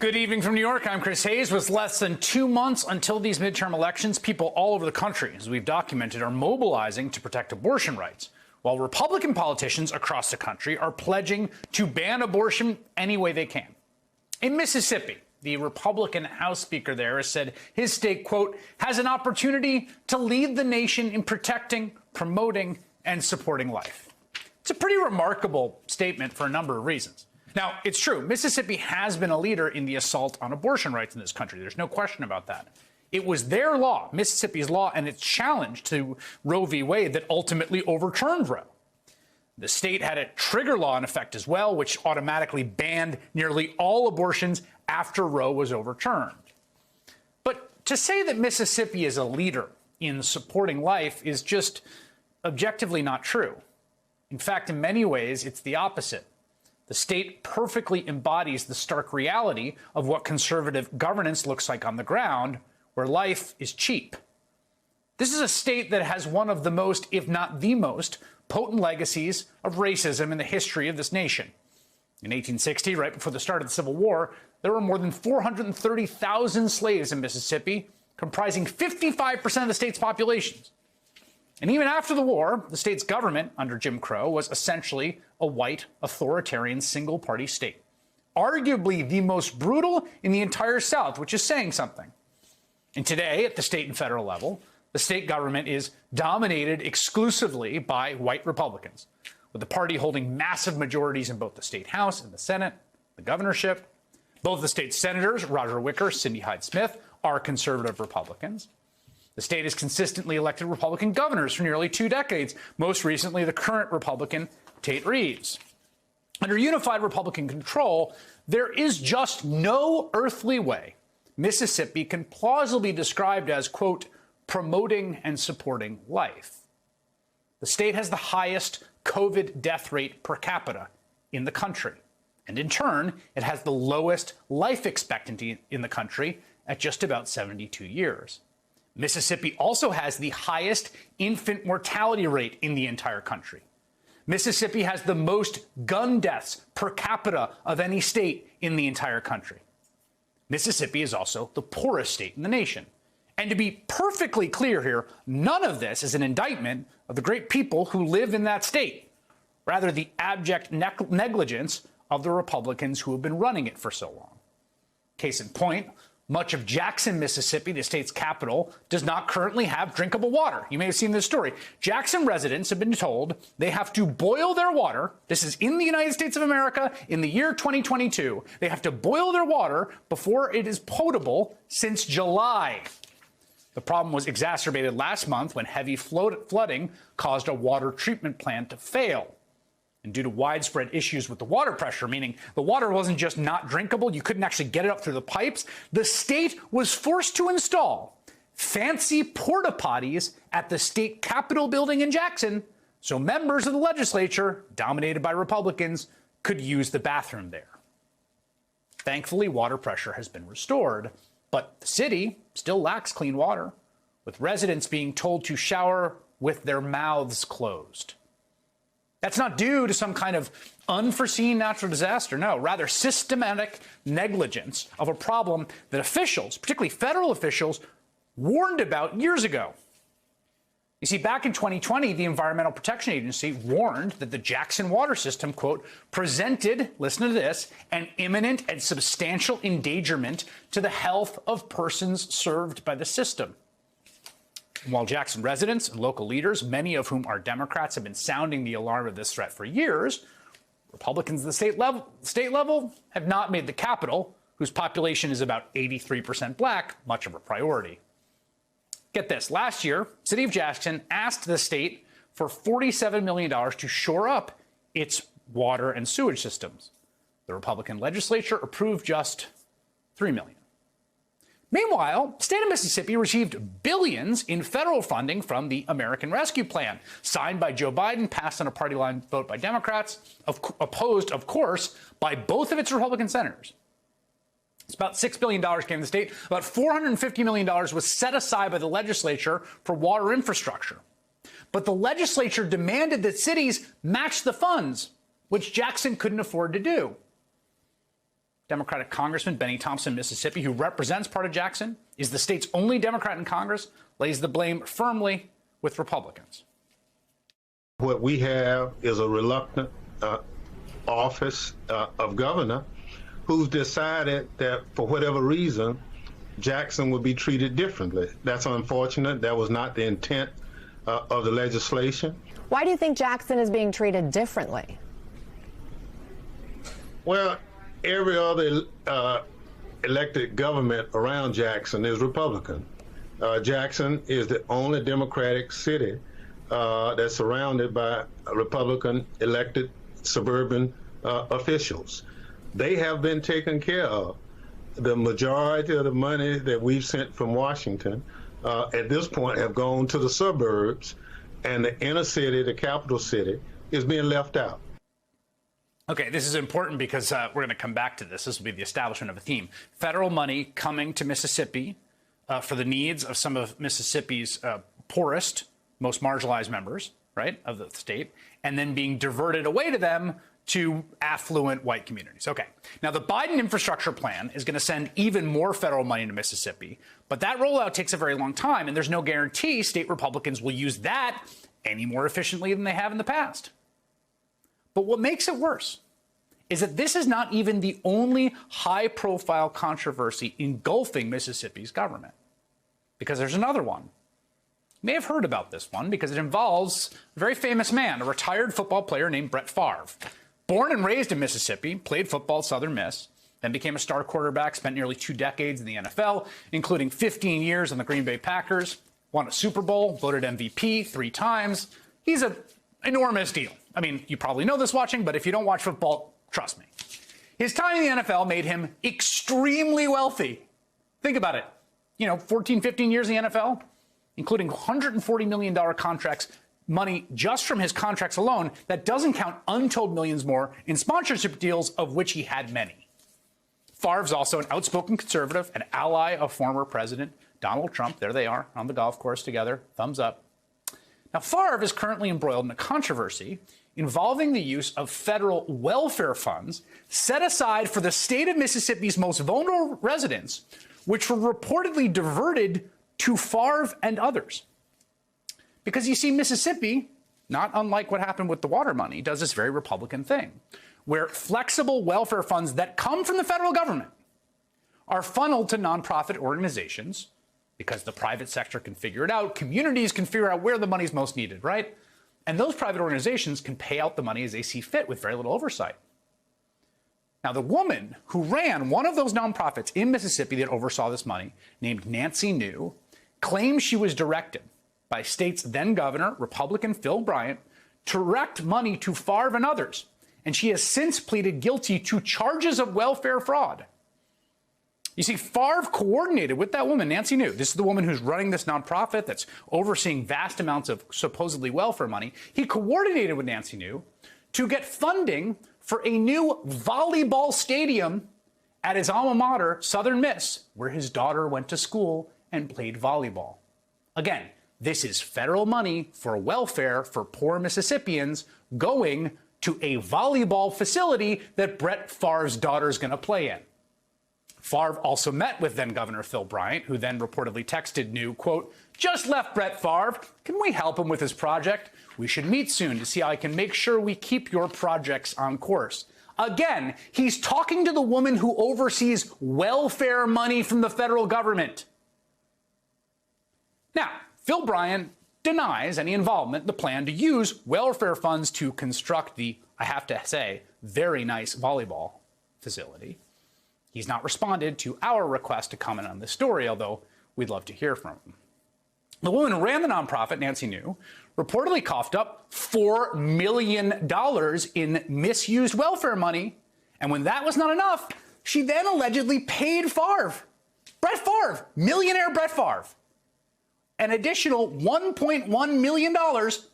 Good evening from New York. I'm Chris Hayes. With less than 2 months until these midterm elections, people all over the country, as we've documented, are mobilizing to protect abortion rights, while Republican politicians across the country are pledging to ban abortion any way they can. In Mississippi, the Republican House Speaker there has said his state, quote, has an opportunity to lead the nation in protecting, promoting, and supporting life. It's a pretty remarkable statement for a number of reasons. Now, it's true, Mississippi has been a leader in the assault on abortion rights in this country. There's no question about that. It was their law, Mississippi's law, and its challenge to Roe v. Wade that ultimately overturned Roe. The state had a trigger law in effect as well, which automatically banned nearly all abortions after Roe was overturned. But to say that Mississippi is a leader in supporting life is just objectively not true. In fact, in many ways, it's the opposite. The state perfectly embodies the stark reality of what conservative governance looks like on the ground, where life is cheap. This is a state that has one of the most, if not the most, potent legacies of racism in the history of this nation. In 1860, right before the start of the Civil War, there were more than 430,000 slaves in Mississippi, comprising 55% of the state's population. And even after the war, the state's government, under Jim Crow, was essentially a white, authoritarian, single-party state. Arguably the most brutal in the entire South, which is saying something. And today, at the state and federal level, the state government is dominated exclusively by white Republicans, with the party holding massive majorities in both the state House and the Senate, the governorship. Both the state senators, Roger Wicker, Cindy Hyde-Smith, are conservative Republicans. The state has consistently elected Republican governors for nearly 2 decades, most recently the current Republican Tate Reeves. Under unified Republican control, there is just no earthly way Mississippi can plausibly be described as, quote, promoting and supporting life. The state has the highest COVID death rate per capita in the country. And in turn, it has the lowest life expectancy in the country at just about 72 years. Mississippi also has the highest infant mortality rate in the entire country. Mississippi has the most gun deaths per capita of any state in the entire country. Mississippi is also the poorest state in the nation. And to be perfectly clear here, none of this is an indictment of the great people who live in that state. Rather, the abject negligence of the Republicans who have been running it for so long. Case in point, much of Jackson, Mississippi, the state's capital, does not currently have drinkable water. You may have seen this story. Jackson residents have been told they have to boil their water. This is in the United States of America in the year 2022. They have to boil their water before it is potable since July. The problem was exacerbated last month when heavy flooding caused a water treatment plant to fail. And due to widespread issues with the water pressure, meaning the water wasn't just not drinkable, you couldn't actually get it up through the pipes, the state was forced to install fancy porta potties at the state capitol building in Jackson so members of the legislature, dominated by Republicans, could use the bathroom there. Thankfully, water pressure has been restored, but the city still lacks clean water, with residents being told to shower with their mouths closed. That's not due to some kind of unforeseen natural disaster. No, rather systematic negligence of a problem that officials, particularly federal officials, warned about years ago. You see, back in 2020, the Environmental Protection Agency warned that the Jackson water system, quote, presented, listen to this, an imminent and substantial endangerment to the health of persons served by the system. While Jackson residents and local leaders, many of whom are Democrats, have been sounding the alarm of this threat for years, Republicans at the state level have not made the capital, whose population is about 83% black, much of a priority. Get this. Last year, the city of Jackson asked the state for $47 million to shore up its water and sewage systems. The Republican legislature approved just $3 million. Meanwhile, the state of Mississippi received billions in federal funding from the American Rescue Plan, signed by Joe Biden, passed on a party line vote by Democrats, opposed, of course, by both of its Republican senators. It's about $6 billion came to the state. About $450 million was set aside by the legislature for water infrastructure. But the legislature demanded that cities match the funds, which Jackson couldn't afford to do. Democratic Congressman Benny Thompson, Mississippi, who represents part of Jackson, is the state's only Democrat in Congress, lays the blame firmly with Republicans. What we have is a reluctant office of governor who's decided that for whatever reason, Jackson would be treated differently. That's unfortunate. That was not the intent of the legislation. Why do you think Jackson is being treated differently? Well, every other elected government around Jackson is Republican. Jackson is the only Democratic city that's surrounded by Republican elected suburban officials. They have been taken care of. The majority of the money that we've sent from Washington at this point have gone to the suburbs, and the inner city, the capital city, is being left out. Okay, this is important because we're going to come back to this. This will be the establishment of a theme. Federal money coming to Mississippi for the needs of some of Mississippi's poorest, most marginalized members, right, of the state, and then being diverted away to them to affluent white communities. Okay. Now, the Biden infrastructure plan is going to send even more federal money to Mississippi, but that rollout takes a very long time, and there's no guarantee state Republicans will use that any more efficiently than they have in the past. But what makes it worse is that this is not even the only high-profile controversy engulfing Mississippi's government, because there's another one. You may have heard about this one because it involves a very famous man, a retired football player named Brett Favre. Born and raised in Mississippi, played football at Southern Miss, then became a star quarterback, spent nearly 2 decades in the NFL, including 15 years on the Green Bay Packers, won a Super Bowl, voted MVP 3 times. He's an enormous deal. I mean, you probably know this watching, but if you don't watch football, trust me. His time in the NFL made him extremely wealthy. Think about it. 14, 15 years in the NFL, including $140 million contracts, money just from his contracts alone. That doesn't count untold millions more in sponsorship deals, of which he had many. Favre's also an outspoken conservative, an ally of former President Donald Trump. There they are on the golf course together. Thumbs up. Now, Favre is currently embroiled in a controversy involving the use of federal welfare funds set aside for the state of Mississippi's most vulnerable residents, which were reportedly diverted to Favre and others. Because you see, Mississippi, not unlike what happened with the water money, does this very Republican thing, where flexible welfare funds that come from the federal government are funneled to nonprofit organizations because the private sector can figure it out, communities can figure out where the money is most needed, right? And those private organizations can pay out the money as they see fit with very little oversight. Now, the woman who ran one of those nonprofits in Mississippi that oversaw this money, named Nancy New, claims she was directed by state's then governor, Republican Phil Bryant, to direct money to Favre and others. And she has since pleaded guilty to charges of welfare fraud. You see, Favre coordinated with that woman, Nancy New. This is the woman who's running this nonprofit that's overseeing vast amounts of supposedly welfare money. He coordinated with Nancy New to get funding for a new volleyball stadium at his alma mater, Southern Miss, where his daughter went to school and played volleyball. Again, this is federal money for welfare for poor Mississippians going to a volleyball facility that Brett Favre's daughter is going to play in. Favre also met with then-Governor Phil Bryant, who then reportedly texted New, quote, "Just left Brett Favre. Can we help him with his project? We should meet soon to see how I can make sure we keep your projects on course." Again, he's talking to the woman who oversees welfare money from the federal government. Now, Phil Bryant denies any involvement in the plan to use welfare funds to construct the, I have to say, very nice volleyball facility. He's not responded to our request to comment on this story, although we'd love to hear from him. The woman who ran the nonprofit, Nancy New, reportedly coughed up $4 million in misused welfare money. And when that was not enough, she then allegedly paid Favre, Brett Favre, millionaire Brett Favre, an additional $1.1 million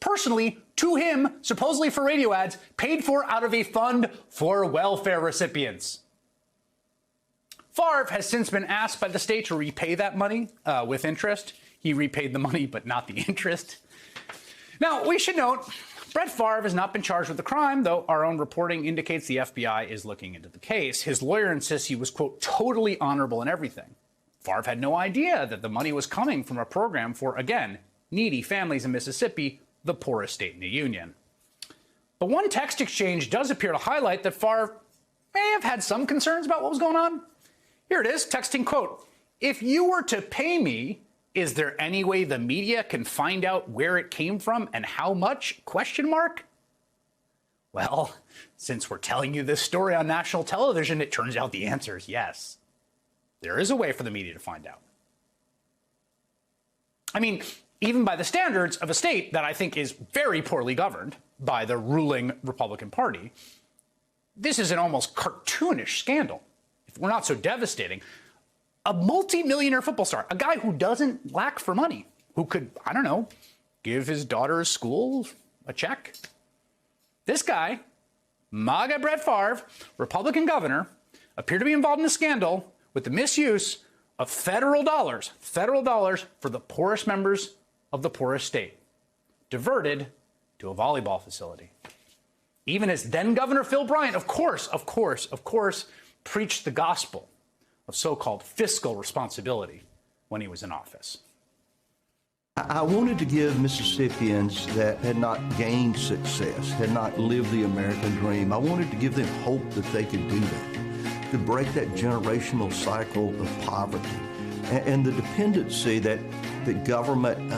personally to him, supposedly for radio ads, paid for out of a fund for welfare recipients. Favre has since been asked by the state to repay that money with interest. He repaid the money, but not the interest. Now, we should note, Brett Favre has not been charged with the crime, though our own reporting indicates the FBI is looking into the case. His lawyer insists he was, quote, totally honorable in everything. Favre had no idea that the money was coming from a program for, again, needy families in Mississippi, the poorest state in the union. But one text exchange does appear to highlight that Favre may have had some concerns about what was going on. Here it is, texting, quote, if you were to pay me, is there any way the media can find out where it came from and how much, question mark? Well, since we're telling you this story on national television, it turns out the answer is yes. There is a way for the media to find out. I mean, even by the standards of a state that I think is very poorly governed by the ruling Republican Party, this is an almost cartoonish scandal, if we're not so devastating. A multimillionaire football star, a guy who doesn't lack for money, who could, I don't know, give his daughter's school a check. This guy, MAGA Brett Favre, Republican governor, appeared to be involved in a scandal with the misuse of federal dollars for the poorest members of the poorest state, diverted to a volleyball facility. Even as then Governor Phil Bryant, of course, preached the gospel of so-called fiscal responsibility when he was in office. I wanted to give Mississippians that had not gained success, had not lived the American dream, I wanted to give them hope that they could do that, to break that generational cycle of poverty and the dependency that government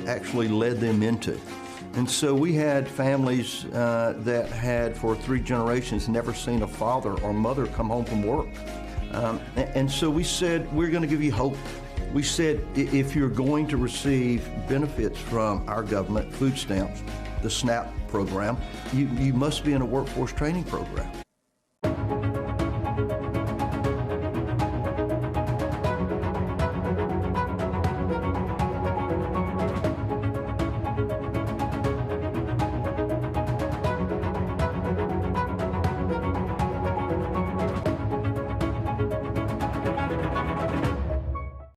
actually led them into. And so we had families that had for 3 generations never seen a father or mother come home from work. And so we said, we're going to give you hope. We said, if you're going to receive benefits from our government, food stamps, the SNAP program, you must be in a workforce training program.